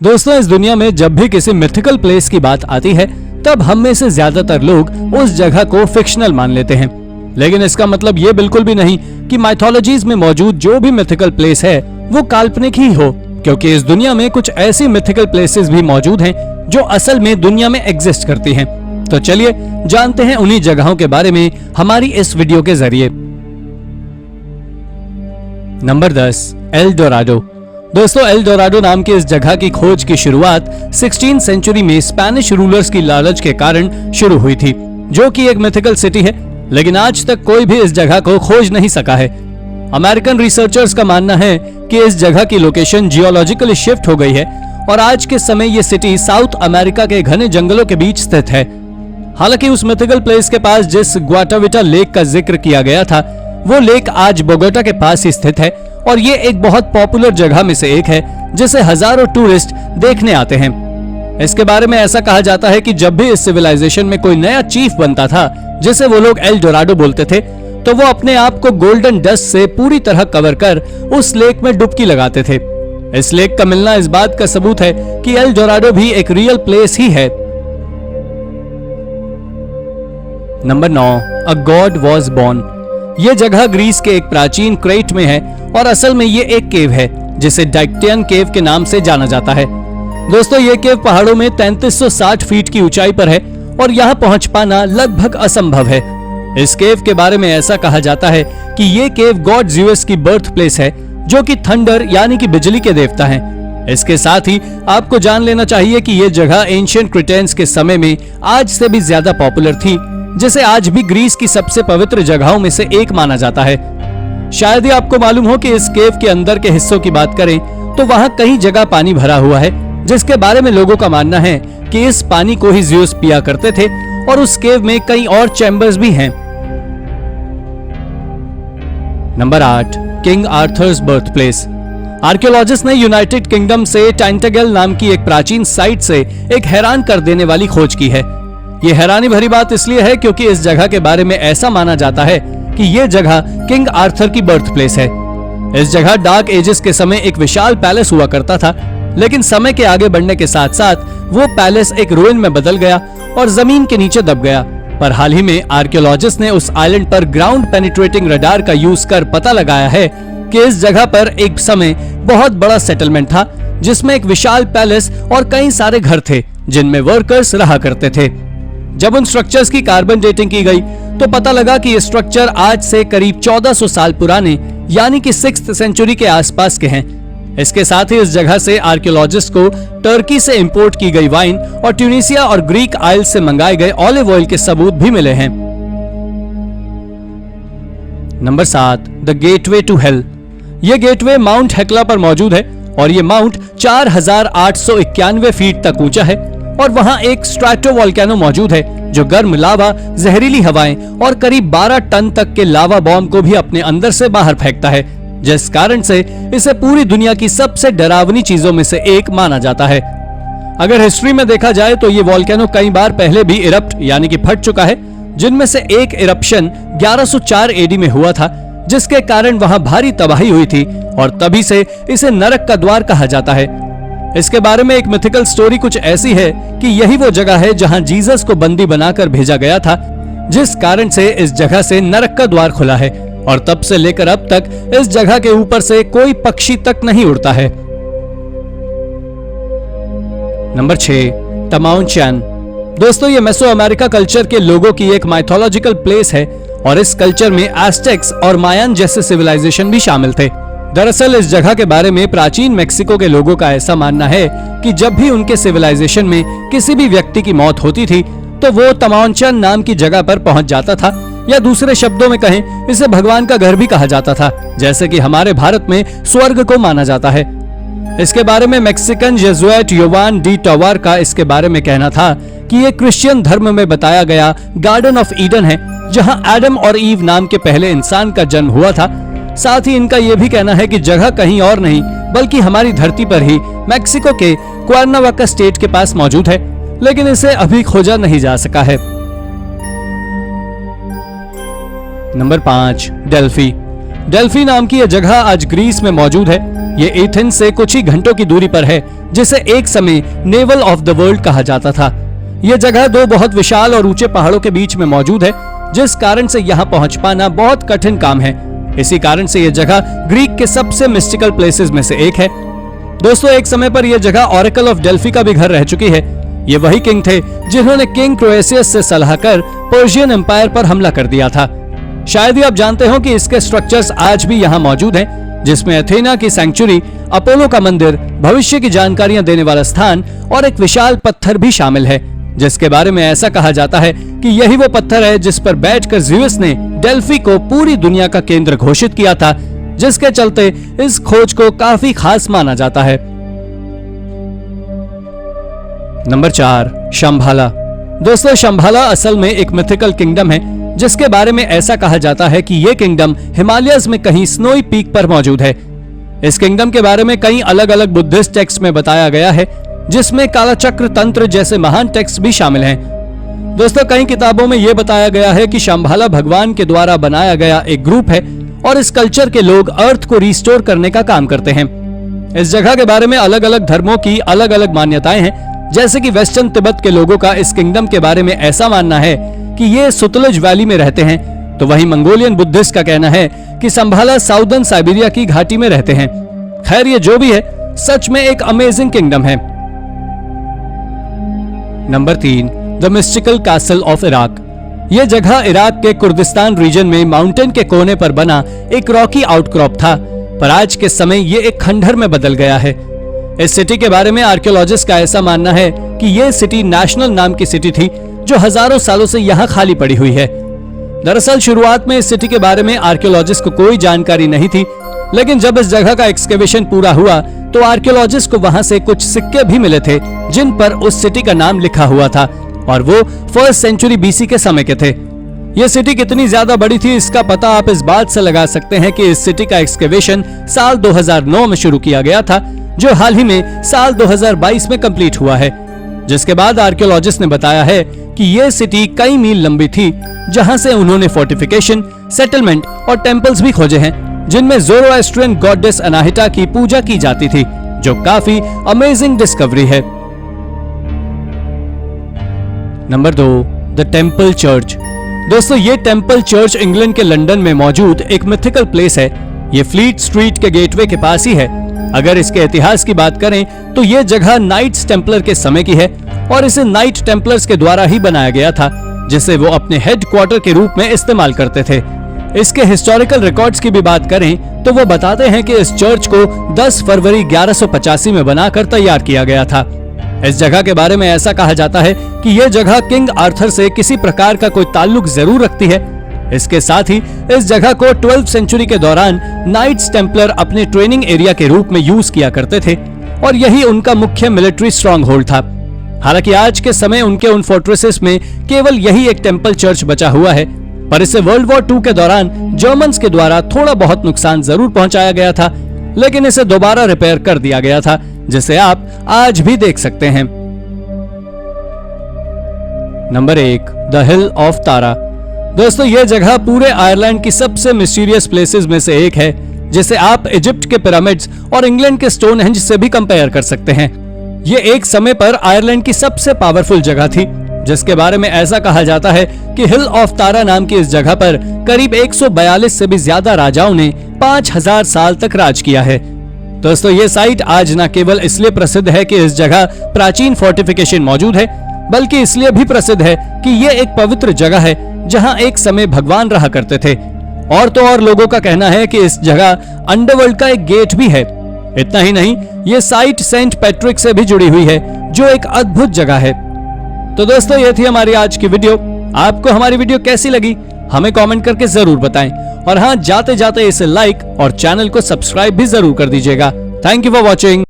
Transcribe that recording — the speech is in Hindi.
दोस्तों, इस दुनिया में जब भी किसी मिथिकल प्लेस की बात आती है तब हम में से ज्यादातर लोग उस जगह को फिक्शनल मान लेते हैं। लेकिन इसका मतलब ये बिल्कुल भी नहीं कि माइथोलॉजीज में मौजूद जो भी मिथिकल प्लेस है वो काल्पनिक ही हो, क्योंकि इस दुनिया में कुछ ऐसी मिथिकल प्लेसेस भी मौजूद हैं जो असल में दुनिया में एग्जिस्ट करती हैं। तो चलिए जानते हैं उन्हीं जगहों के बारे में हमारी इस वीडियो के जरिए। Number 10, L Dorado. दोस्तों, एल डोराडो नाम की इस जगह की खोज की शुरुआत 16वीं सेंचुरी में स्पेनिश रूलर्स की लालच के कारण शुरू हुई थी, जो कि एक मिथिकल सिटी है, लेकिन आज तक कोई भी इस जगह को खोज नहीं सका है। अमेरिकन रिसर्चर्स का मानना है कि इस जगह की लोकेशन जियोलॉजिकली शिफ्ट हो गई है और आज के समय ये सिटी साउथ अमेरिका के घने जंगलों के बीच स्थित है। हालांकि उस मिथिकल प्लेस के पास जिस ग्वाटाविटा लेक का जिक्र किया गया था, वो लेक आज बोगोटा के पास ही स्थित है और ये एक बहुत पॉपुलर जगह में से एक है जिसे हजारों टूरिस्ट देखने आते हैं। इसके बारे में ऐसा कहा जाता है कि जब भी इस सिविलाइजेशन में कोई नया चीफ बनता था, जिसे वो लोग एल डोराडो बोलते थे, तो वो अपने आप को गोल्डन डस्ट से पूरी तरह कवर कर उस लेक में डुबकी लगाते थे। इस लेक का मिलना इस बात का सबूत है कि एल डोराडो भी एक रियल प्लेस ही है। Number 9, a God was born. यह जगह ग्रीस के एक प्राचीन क्रेट में है और असल में ये एक केव है जिसे डाइक्टियन केव के नाम से जाना जाता है। दोस्तों, ये केव पहाड़ों में 3360 फीट की ऊंचाई पर है और यहाँ पहुंच पाना लगभग असंभव है। इस केव के बारे में ऐसा कहा जाता है कि ये केव गॉड ज़्यूस की बर्थ प्लेस है, जो कि थंडर यानी कि बिजली के देवता हैं। इसके साथ ही आपको जान लेना चाहिए कि ये जगह एंशिएंट क्रिटेंस के समय में आज से भी ज्यादा पॉपुलर थी, जिसे आज भी ग्रीस की सबसे पवित्र जगहों में से एक माना जाता है। शायद ही आपको मालूम हो कि इस केव के अंदर के हिस्सों की बात करें तो वहां कई जगह पानी भरा हुआ है, जिसके बारे में लोगों का मानना है कि इस पानी को ही ज़्यूस पिया करते थे और उस केव में कई और चैम्बर्स भी हैं। Number 8, king Arthur's birthplace. Archaeologist ने यूनाइटेड किंगडम से टाइंटेगल नाम की एक प्राचीन साइट से एक हैरान कर देने वाली खोज की है। ये हैरानी भरी बात इसलिए है क्योंकि इस जगह के बारे में ऐसा माना जाता है कि ये जगह किंग आर्थर की बर्थ प्लेस है। इस जगह डार्क एजेस के समय एक विशाल पैलेस हुआ करता था, लेकिन समय के आगे बढ़ने के साथ साथ वो पैलेस एक रुइन में बदल गया और जमीन के नीचे दब गया। पर हाल ही में आर्कियोलॉजिस्ट ने उस आइलैंड पर ग्राउंड पेनिट्रेटिंग रडार का यूज कर पता लगाया है कि इस जगह पर एक समय बहुत बड़ा सेटलमेंट था, जिसमें एक विशाल पैलेस और कई सारे घर थे जिनमें वर्कर्स रहा करते थे। जब उन स्ट्रक्चर्स की कार्बन डेटिंग की गई तो पता लगा कि ये स्ट्रक्चर आज से करीब 1400 साल पुराने यानी कि 6th सेंचुरी के आसपास के हैं। इसके साथ ही इस जगह से आर्कियोलॉजिस्ट को टर्की से इंपोर्ट की गई वाइन और ट्यूनिसिया और ग्रीक आइल से मंगाए गए ऑलिव ऑयल के सबूत भी मिले हैं। Number 7, the gateway to hell. यह गेटवे माउंट हेक्ला पर मौजूद है और ये माउंट 4891 फीट तक ऊंचा है और वहां एक स्ट्रैटोवोल्केनो मौजूद है जो गर्म लावा, जहरीली हवाएं और करीब 12 टन तक के लावा बॉम्ब को भी अपने अंदर से बाहर फेंकता है, जिस कारण से इसे पूरी दुनिया की सबसे डरावनी चीजों में से एक माना जाता है। अगर हिस्ट्री में देखा जाए तो ये वोल्केनो कई बार पहले भी इरप्ट यानी कि फट चुका है, जिनमें से एक इरप्शन 1104 एडी में हुआ था, जिसके कारण वहां भारी तबाही हुई थी और तभी से इसे नरक का द्वार कहा जाता है। इसके बारे में एक मिथिकल स्टोरी कुछ ऐसी है कि यही वो जगह है जहां जीसस को बंदी बनाकर भेजा गया था, जिस कारण से इस जगह से नरक का द्वार खुला है और तब से लेकर अब तक इस जगह के ऊपर से कोई पक्षी तक नहीं उड़ता है। नंबर 6, तमाउनचैन। दोस्तों, ये मेसो अमेरिका कल्चर के लोगों की एक माइथोलॉजिकल प्लेस है और इस कल्चर में एस्टेक्स और मायन जैसे सिविलाइजेशन भी शामिल थे। दरअसल इस जगह के बारे में प्राचीन मेक्सिको के लोगों का ऐसा मानना है कि जब भी उनके सिविलाइजेशन में किसी भी व्यक्ति की मौत होती थी तो वो तमाउनचैन नाम की जगह पर पहुंच जाता था, या दूसरे शब्दों में कहें इसे भगवान का घर भी कहा जाता था, जैसे कि हमारे भारत में स्वर्ग को माना जाता है। इसके बारे में मैक्सिकन जेजुएट योवान डी टॉवर का इसके बारे में कहना था कि ये क्रिश्चियन धर्म में बताया गया गार्डन ऑफ ईडन है, जहां एडम और ईव नाम के पहले इंसान का जन्म हुआ था। साथ ही इनका यह भी कहना है कि जगह कहीं और नहीं बल्कि हमारी धरती पर ही मेक्सिको के क्वार्नावाका स्टेट के पास मौजूद है, लेकिन इसे अभी खोजा नहीं जा सका है। Number 5, Delphi. डेल्फी नाम की यह जगह आज ग्रीस में मौजूद है ये एथेंस से कुछ ही घंटों की दूरी पर है, जिसे एक समय नेवल ऑफ द वर्ल्ड कहा जाता था। ये जगह दो बहुत विशाल और ऊंचे पहाड़ों के बीच में मौजूद है, जिस कारण से यहाँ पहुंच पाना बहुत कठिन काम है। इसी कारण से यह जगह ग्रीक के सबसे मिस्टिकल प्लेसेस में से एक है। दोस्तों, एक समय पर यह जगह ऑरेकल ऑफ डेल्फी का भी घर रह चुकी है। ये वही किंग थे जिन्होंने किंग क्रोएशियस से सलाह कर पर्शियन एम्पायर पर हमला कर दिया था। शायद ही आप जानते हो कि इसके स्ट्रक्चर्स आज भी यहाँ मौजूद हैं, जिसमें एथेना की सैंक्चुरी, अपोलो का मंदिर, भविष्य की जानकारियां देने वाला स्थान और एक विशाल पत्थर भी शामिल है, जिसके बारे में ऐसा कहा जाता है कि यही वो पत्थर है जिस पर बैठकर ज़्यूस ने डेल्फी को पूरी दुनिया का केंद्र घोषित किया था, जिसके चलते इस खोज को काफी खास माना जाता है। नंबर 4, शंभाला। दोस्तों, शंभाला असल में एक मिथिकल किंगडम है, जिसके बारे में ऐसा कहा जाता है कि यह किंगडम हिमालयस में कहीं स्नोई पीक पर मौजूद है। इस किंगडम के बारे में कई अलग अलग बुद्धिस्ट टेक्स्ट में बताया गया है, जिसमें कालचक्र तंत्र जैसे महान टेक्स्ट भी शामिल हैं। दोस्तों, कई किताबों में यह बताया गया है कि शंभाला भगवान के द्वारा बनाया गया एक ग्रुप है और इस कल्चर के लोग अर्थ को रिस्टोर करने का काम करते हैं। इस जगह के बारे में अलग अलग धर्मों की अलग अलग मान्यताएं हैं। जैसे कि वेस्टर्न तिब्बत के लोगों का इस किंगडम के बारे में ऐसा मानना है कि ये सुतलज वैली में रहते हैं, तो वहीं मंगोलियन बुद्धिस्ट का कहना है कि शंभाला साउदर्न साइबेरिया की घाटी में रहते हैं। खैर, ये जो भी है, सच में एक अमेजिंग किंगडम है। Number 3, the mystical castle of Iraq. यह जगह इराक के कुर्दिस्तान रीजन में माउंटेन के कोने पर बना एक रॉकी आउटक्रॉप था, पर आज के समय ये एक खंडहर में बदल गया है। इस सिटी के बारे में आर्कियोलॉजिस्ट का ऐसा मानना है कि यह सिटी नेशनल नाम की सिटी थी, जो हजारों सालों से यहाँ खाली पड़ी हुई है। दरअसल शुरुआत में इस सिटी के बारे में आर्कियोलॉजिस्ट को कोई जानकारी नहीं थी, लेकिन जब इस जगह का एक्सकेवेशन पूरा हुआ तो आर्कियोलॉजिस्ट को वहां से कुछ सिक्के भी मिले थे, जिन पर उस सिटी का नाम लिखा हुआ था, और वो 1st सेंचुरी BC के समय के थे। ये सिटी कितनी ज्यादा बड़ी थी, इसका पता आप इस बात से लगा सकते हैं कि इस सिटी का एक्सकेवेशन साल 2009 में शुरू किया गया था, जो हाल ही में साल 2022 में कंप्लीट हुआ है। जिसके बाद आर्कियोलॉजिस्ट ने बताया है कि यह सिटी कई मील लंबी थी, जहां से उन्होंने फोर्टिफिकेशन, सेटलमेंट और टेम्पल्स भी खोजे हैं, जिनमें ज़ोरोएस्ट्रियन गॉडेस अनाहिता की पूजा की जाती थी, जो काफी अमेजिंग डिस्कवरी है। Number 2, the temple church. दोस्तों, ये टेम्पल चर्च इंग्लैंड के लंदन में मौजूद एक मिथिकल प्लेस है। ये फ्लीट स्ट्रीट के गेटवे के पास ही है। अगर इसके इतिहास की बात करें तो ये जगह नाइट्स टेम्पलर के समय की है और इसे नाइट टेम्पलर्स के द्वारा ही बनाया गया था, जिसे वो अपने हेडक्वार्टर के रूप में इस्तेमाल करते थे। इसके हिस्टोरिकल रिकॉर्ड्स की भी बात करें तो वो बताते हैं कि इस चर्च को 10 फरवरी 1185 में बनाकर तैयार किया गया था। इस जगह के बारे में ऐसा कहा जाता है कि यह जगह किंग आर्थर से किसी प्रकार का कोई ताल्लुक जरूर रखती है। इसके साथ ही इस जगह को 12th सेंचुरी के दौरान नाइट्स टेम्पलर अपने ट्रेनिंग एरिया के रूप में यूज किया करते थे और यही उनका मुख्य मिलिट्री स्ट्रॉन्ग होल्ड था। हालांकि आज के समय उनके उन फोर्ट्रेसेस में केवल यही एक टेम्पल चर्च बचा हुआ है, पर इसे वर्ल्ड वॉर 2 के दौरान जर्मन्स के द्वारा थोड़ा बहुत नुकसान जरूर पहुंचाया गया था, लेकिन इसे दोबारा रिपेयर कर दिया गया था, जिसे आप आज भी देख सकते हैं। नंबर 1, द हिल ऑफ तारा। दोस्तों, यह जगह पूरे आयरलैंड की सबसे मिस्टीरियस प्लेसेस में से एक है, जिसे आप इजिप्ट के पिरामिड्स और इंग्लैंड के स्टोनहेंज से भी कंपेयर कर सकते हैं। यह एक समय पर आयरलैंड की सबसे पावरफुल जगह थी, जिसके बारे में ऐसा कहा जाता है कि हिल ऑफ तारा नाम की इस जगह पर करीब 142 से भी ज्यादा राजाओं ने 5000 साल तक राज किया है। दोस्तों, ये साइट आज न केवल इसलिए प्रसिद्ध है कि इस जगह प्राचीन फोर्टिफिकेशन मौजूद है, बल्कि इसलिए भी प्रसिद्ध है कि यह एक पवित्र जगह है जहां एक समय भगवान रहा करते थे। और तो और लोगों का कहना है कि इस जगह अंडरवर्ल्ड का एक गेट भी है। इतना ही नहीं, ये साइट सेंट पैट्रिक से भी जुड़ी हुई है, जो एक अद्भुत जगह है। तो दोस्तों, ये थी हमारी आज की वीडियो। आपको हमारी वीडियो कैसी लगी हमें कमेंट करके जरूर बताएं, और हाँ, जाते जाते इसे लाइक और चैनल को सब्सक्राइब भी जरूर कर दीजिएगा। Thank you for watching.